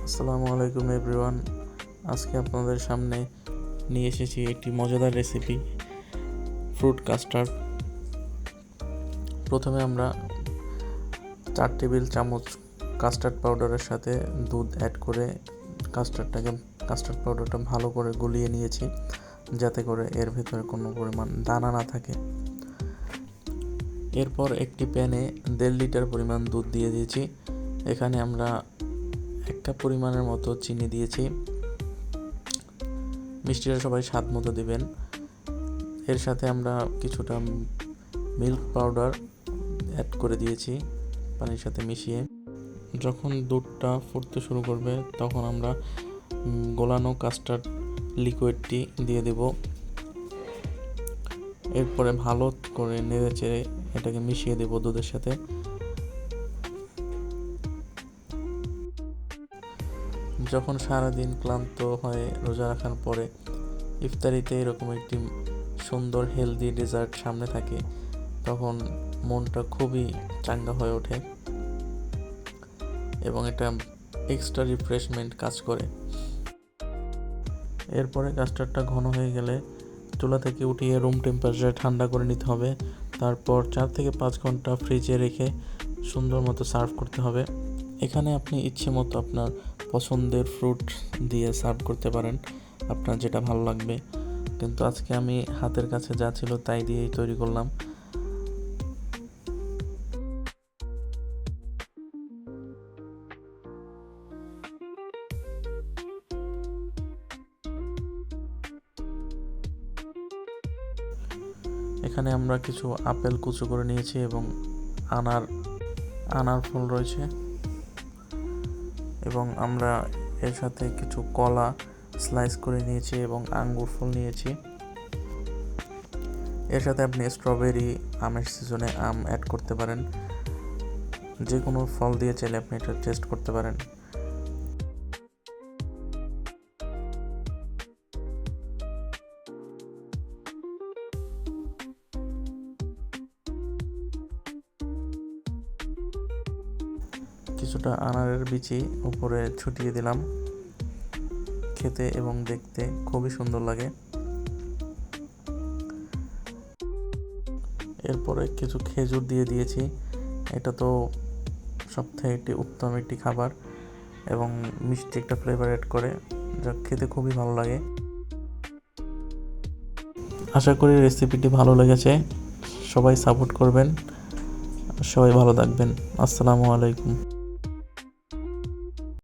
আসসালামু আলাইকুম এভরিওয়ান। আজকে আপনাদের সামনে নিয়ে এসেছি একটি মজাদার রেসিপি, ফ্রুট কাস্টার্ড। প্রথমে আমরা 4 টেবিল চামচ কাস্টার্ড পাউডারের সাথে দুধ অ্যাড করে কাস্টার্ড পাউডারটা ভালো করে গুলিয়ে নিয়েছি, যাতে করে এর ভেতরে কোনো পরিমাণ দানা না থাকে। এরপর একটি প্যানে 1.5 লিটার পরিমাণ দুধ দিয়ে দিয়েছি। এখানে আমরা 1 কাপ পরিমাণের মতো চিনি দিয়েছি। মিষ্টিটা সবাই স্বাদ মতো দিবেন। এর সাথে আমরা কিছুটা মিল্ক পাউডার অ্যাড করে দিয়েছি পানির সাথে মিশিয়ে। যখন দুধটা ফুটতে শুরু করবে তখন আমরা গোলানো কাস্টার্ড লিকুইডটি দিয়ে দেব। এরপরে ভালো করে নেড়েচেড়ে এটাকে মিশিয়ে দেব দুধের সাথে। যখন সারাদিন ক্লান্ত হয়ে রোজা রাখার পরে ইফতারিতে এরকম একটি সুন্দর হেলদি ডেজার্ট সামনে থাকে, তখন মনটা খুবই চাঙ্গা হয়ে ওঠে এবং এটা এক্সট্রা রিফ্রেশমেন্ট কাজ করে। এরপরে কাস্টার্ডটা ঘন হয়ে গেলে চুলা থেকে উঠিয়ে রুম টেম্পারেচারে ঠান্ডা করে নিতে হবে। তারপর 4 থেকে 5 ঘন্টা ফ্রিজে রেখে সুন্দর মতো সার্ভ করতে হবে। এখানে আপনি ইচ্ছে মতো আপনার পছন্দের ফ্রুট দিয়ে সার্ভ করতে পারেন, আপনার যেটা ভালো লাগবে। কিন্তু আজকে আমি হাতের কাছে যা ছিল তাই দিয়েই তৈরি করলাম। এখানে আমরা কিছু আপেল কুচো করে নিয়েছি এবং আনার ফল রয়েছে, এবং আমরা এর সাথে কিছু কলা স্লাইস করে নিয়েছি এবং আঙ্গুর ফল নিয়েছি। এর সাথে আপনি স্ট্রবেরি, আমের সিজনে আম অ্যাড করতে পারেন। যে কোনো ফল দিয়ে চাইলে আপনি এটা টেস্ট করতে পারেন। কিছুটা আনারের বিচি উপরে ছড়িয়ে দিলাম। খেতে এবং দেখতে খুবই সুন্দর লাগে। এরপরে কিছু খেজুর দিয়ে দিয়েছি। এটা তো সবথেকে একটি উত্তম একটি খাবার এবং মিষ্টি একটা ফ্লেভার অ্যাড করে, যা খেতে খুবই ভালো লাগে। আশা করি রেসিপিটি ভালো লেগেছে। সবাই সাপোর্ট করবেন। সবাই ভালো থাকবেন। আসসালামু আলাইকুম।